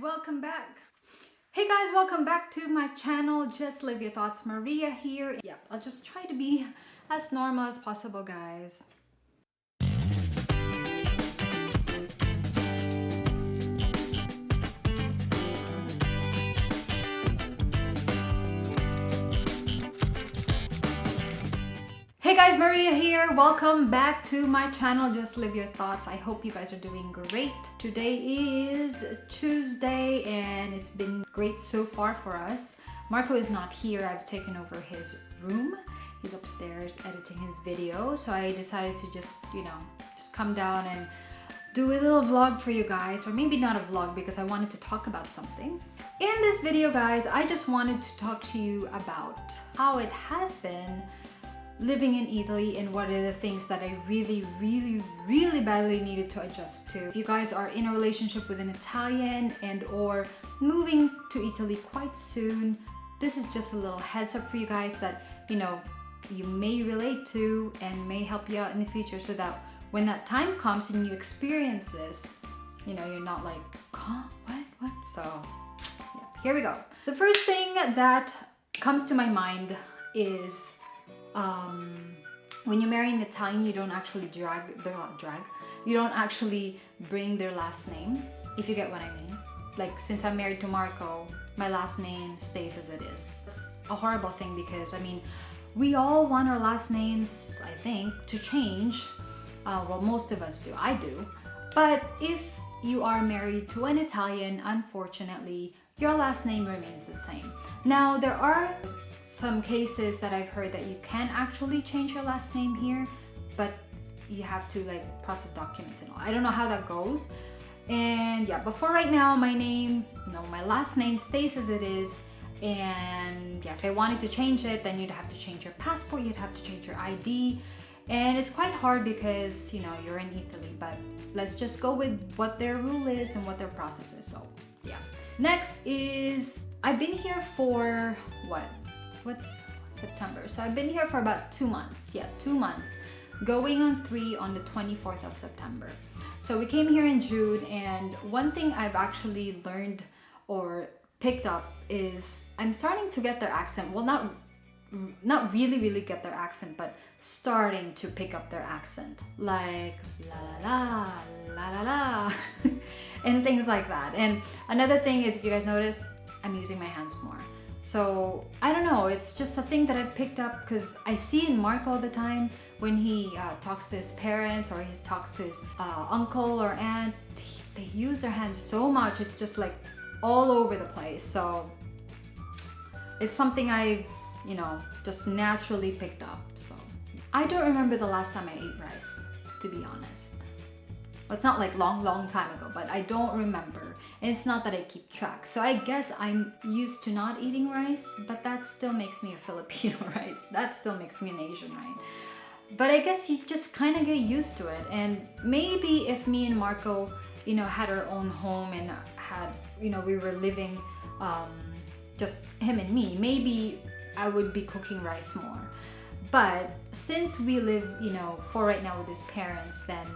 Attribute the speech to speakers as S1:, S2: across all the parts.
S1: welcome back. Hey guys, welcome back to my channel. Just Live Your Thoughts, Maria here. Yep, I'll just try to be as normal as possible, guys. Hey guys, Maria here. Welcome back to my channel, Just Live Your Thoughts. I hope you guys are doing great. Today is Tuesday and it's been great so far for us. Marco is not here. I've taken over his room. He's upstairs editing his video. So I decided to just come down and do a little vlog for you guys, or maybe not a vlog because I wanted to talk about something. In this video, guys, I just wanted to talk to you about how it has been living in Italy and what are the things that I really badly needed to adjust to. If you guys are in a relationship with an Italian and or moving to Italy quite soon, this is just a little heads up for you guys that you may relate to and may help you out in the future, so that when that time comes and you experience this, you're not like, huh, what? So yeah, here we go. The first thing that comes to my mind is when you marry an Italian, you don't actually you don't actually bring their last name, if you get what I mean. Like, since I'm married to Marco, my last name stays as it is. It's a horrible thing because, we all want our last names, I think, to change. Well, most of us do. I do. But if you are married to an Italian, unfortunately, your last name remains the same. Now, there are some cases that I've heard that you can actually change your last name here, but you have to process documents and all. I don't know how that goes. And yeah, but for right now, my last name stays as it is. And yeah, if I wanted to change it, then you'd have to change your passport, you'd have to change your ID. And it's quite hard because, you're in Italy, but let's just go with what their rule is and what their process is. So yeah. Next is, I've been here for what's September? So I've been here for about 2 months. Yeah, 2 months. Going on 3 on the 24th of September. So we came here in June, and one thing I've actually learned or picked up is I'm starting to get their accent. Well, not really get their accent, but starting to pick up their accent. Like la la la and things like that. And another thing is, if you guys notice, I'm using my hands more. So I don't know, it's just a thing that I picked up because I see in Marco all the time when he talks to his parents or he talks to his uncle or aunt. They use their hands so much, it's just like all over the place. So it's something I've just naturally picked up. So I don't remember the last time I ate rice, to be honest. Well, it's not like long time ago, but I don't remember. And it's not that I keep track. So I guess I'm used to not eating rice, but that still makes me a Filipino, right? That still makes me an Asian, right? But I guess you just kind of get used to it. And maybe if me and Marco, had our own home and had, we were living just him and me, maybe I would be cooking rice more. But since we live, for right now with his parents, then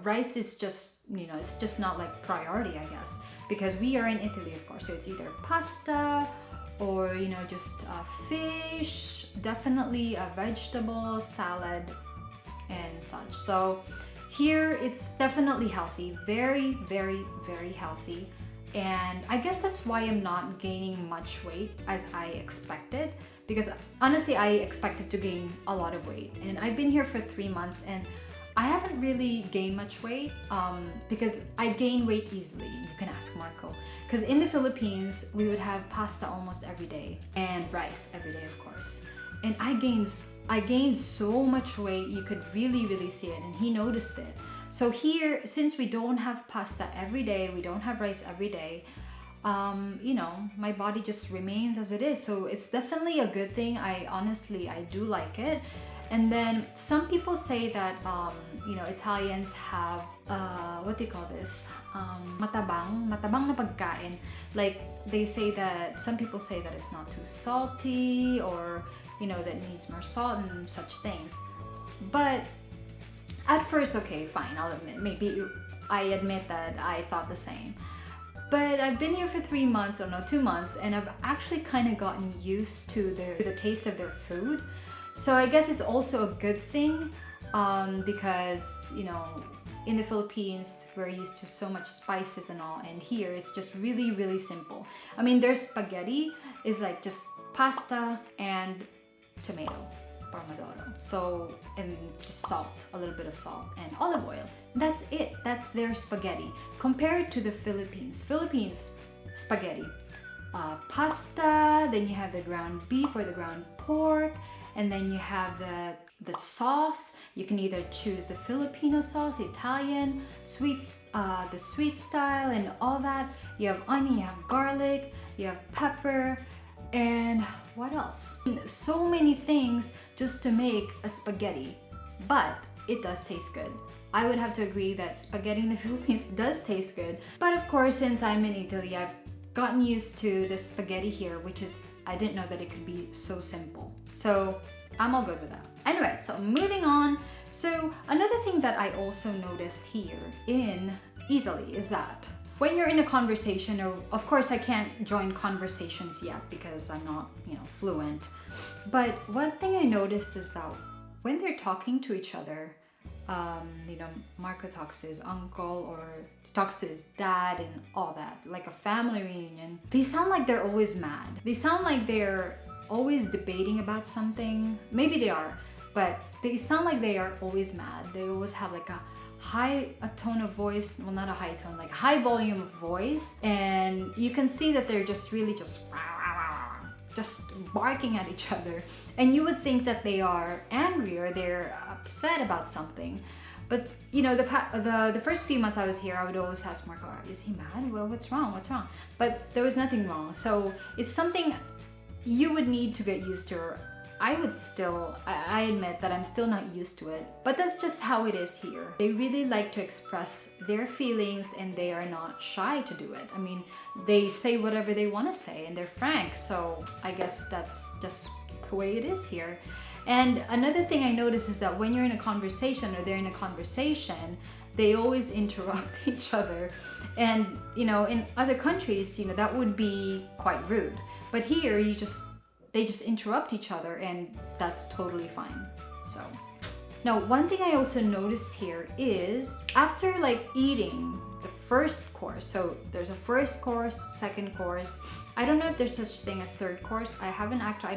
S1: rice is just, it's just not like priority, I guess, because we are in Italy, of course. So it's either pasta or, just fish, definitely a vegetable, salad, and such. So here it's definitely healthy, very healthy. And I guess that's why I'm not gaining much weight as I expected, because honestly, I expected to gain a lot of weight. And I've been here for 3 months and I haven't really gained much weight because I gain weight easily. You can ask Marco. Because in the Philippines, we would have pasta almost every day and rice every day, of course. And I gained so much weight, you could really see it, and he noticed it. So here, since we don't have pasta every day, we don't have rice every day, my body just remains as it is. So it's definitely a good thing. I do like it. And then some people say that Italians have what do you call this? Matabang na pagkain. Like some people say that it's not too salty, or that needs more salt and such things. But at first, okay, fine, I'll admit, maybe I admit that I thought the same. But I've been here for 3 months, or no, 2 months, and I've actually kind of gotten used to the taste of their food. So I guess it's also a good thing, because, you know, in the Philippines, we're used to so much spices and all, and here it's just really, really simple. I mean, their spaghetti is like just pasta and tomato, pomodoro. So, and just salt, a little bit of salt and olive oil. That's it. That's their spaghetti. Compared to the Philippines. Philippines spaghetti, pasta, then you have the ground beef or the ground pork, and then you have the sauce. You can either choose the Filipino sauce, Italian, the sweet style and all that. You have onion, you have garlic, you have pepper, and what else? So many things just to make a spaghetti, but it does taste good. I would have to agree that spaghetti in the Philippines does taste good. But of course, since I'm in Italy, I've gotten used to the spaghetti here, which is, I didn't know that it could be so simple. So I'm all good with that. Anyway, so moving on. So another thing that I also noticed here in Italy is that when you're in a conversation, or of course I can't join conversations yet because I'm not, you know, fluent. But one thing I noticed is that when they're talking to each other, you know, Marco talks to his uncle or talks to his dad and all that, like a family reunion, they sound like they're always mad. They sound like they're always debating about something. Maybe they are, but they sound like they are always mad. They always have like a tone of voice, well, not a high tone, like high volume of voice, and you can see that they're just really just barking at each other, and you would think that they are angry or they're upset about something. But you know, the first few months I was here, I would always ask Marco, is he mad? Well, what's wrong? But there was nothing wrong. So it's something you would need to get used to. I admit that I'm still not used to it, but that's just how it is here. They really like to express their feelings and they are not shy to do it. I mean, they say whatever they want to say and they're frank, so I guess that's just the way it is here. And another thing I notice is that when you're in a conversation or they're in a conversation, they always interrupt each other. And, you know, in other countries, you know, that would be quite rude. But here, they just interrupt each other and that's totally fine. So now one thing I also noticed here is after like eating the first course, so there's a first course, second course. I don't know if there's such thing as third course. I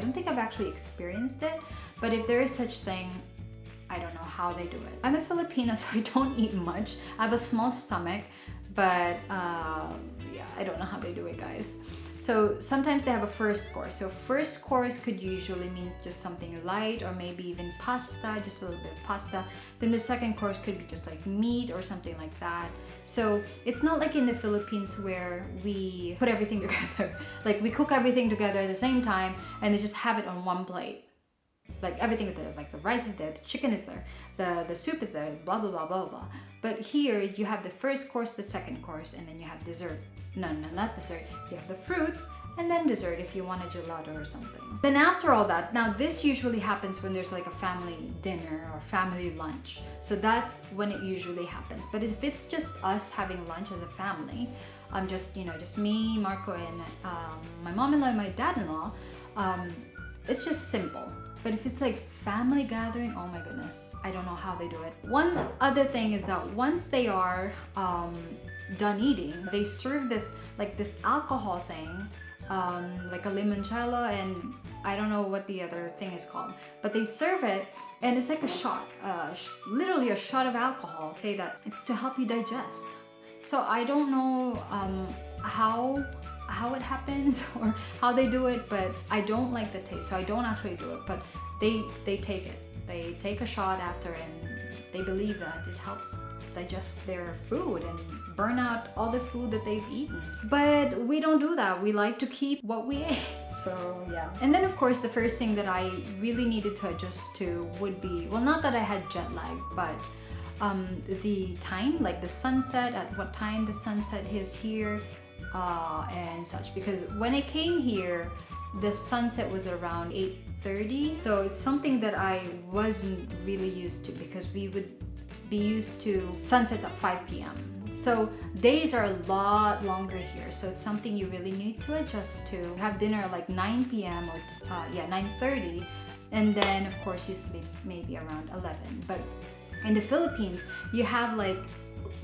S1: don't think I've actually experienced it, but if there is such thing, I don't know how they do it. I'm a Filipino, so I don't eat much. I have a small stomach, but yeah, I don't know how they do it, guys. So sometimes they have a first course. So first course could usually mean just something light or maybe even pasta, just a little bit of pasta. Then the second course could be just like meat or something like that. So it's not like in the Philippines where we put everything together. Like we cook everything together at the same time and they just have it on one plate. Like everything is there, like the rice is there, the chicken is there, the soup is there, blah, blah, blah, blah, blah. But here you have the first course, the second course, and then you have dessert. No, not dessert. You have the fruits and then dessert if you want a gelato or something. Then after all that, now this usually happens when there's like a family dinner or family lunch. So that's when it usually happens. But if it's just us having lunch as a family, just me, Marco, and my mom-in-law and my dad-in-law, it's just simple. But if it's like family gathering, oh my goodness, I don't know how they do it. One other thing is that once they are done eating, they serve this alcohol thing, like a limoncello, and I don't know what the other thing is called, but they serve it and it's like a shot, literally a shot of alcohol. Say that it's to help you digest. So I don't know how it happens or how they do it, but I don't like the taste, so I don't actually do it. But they take it. They take a shot after, and they believe that it helps digest their food and burn out all the food that they've eaten. But we don't do that. We like to keep what we ate. So yeah. And then of course the first thing that I really needed to adjust to would be, well, not that I had jet lag, but the time, like the sunset, at what time the sunset is here, and such. Because when I came here, the sunset was around 8:30. So it's something that I wasn't really used to, because we would be used to sunsets at 5 p.m. So days are a lot longer here. So it's something you really need to adjust to. Have dinner at like 9 p.m. or 9:30, and then of course you sleep maybe around 11. But in the Philippines, you have like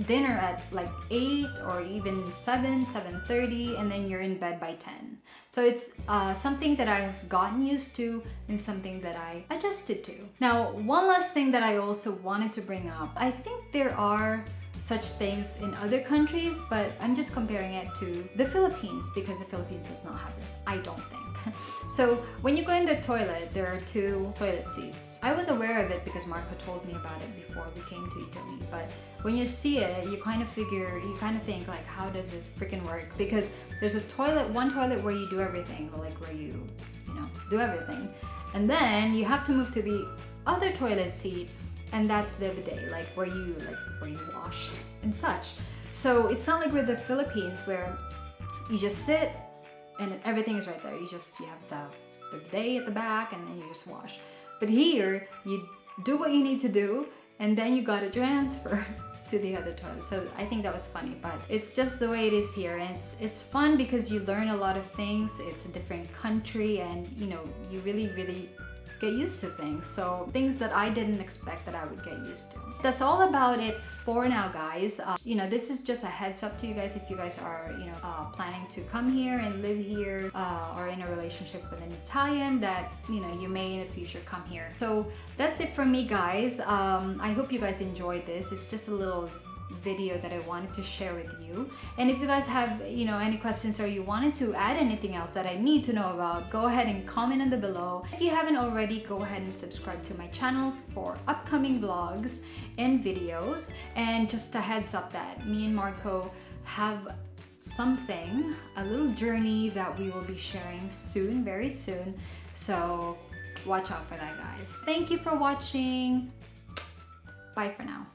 S1: dinner at like 8 or even 7:30, and then you're in bed by 10. So it's something that I've gotten used to and something that I adjusted to. Now, one last thing that I also wanted to bring up. I think there are such things in other countries, but I'm just comparing it to the Philippines because the Philippines does not have this, I don't think. So when you go in the toilet, there are 2 toilet seats. I was aware of it because Marco told me about it before we came to Italy, but when you see it, you kind of think like, how does it freaking work? Because there's one toilet where you do everything, like where you do everything, and then you have to move to the other toilet seat, and that's the bidet, like where you wash and such. So it's not like with the Philippines where you just sit and everything is right there. You have the bidet at the back, and then you just wash. But here, you do what you need to do, and then you gotta transfer to the other toilet. So I think that was funny, but it's just the way it is here, and it's fun because you learn a lot of things. It's a different country, and you really get used to things. So things that I didn't expect that I would get used to. That's all about it for now, guys. This is just a heads up to you guys if you guys are planning to come here and live here, or in a relationship with an Italian, that you may in the future come here. So that's it from me, guys. I hope you guys enjoyed this. It's just a little video that I wanted to share with you. And if you guys have any questions, or you wanted to add anything else that I need to know about, go ahead and comment in the below. If you haven't already, go ahead and subscribe to my channel for upcoming vlogs and videos. And just a heads up that me and Marco have a little journey that we will be sharing soon, very soon. So watch out for that, guys. Thank you for watching. Bye for now.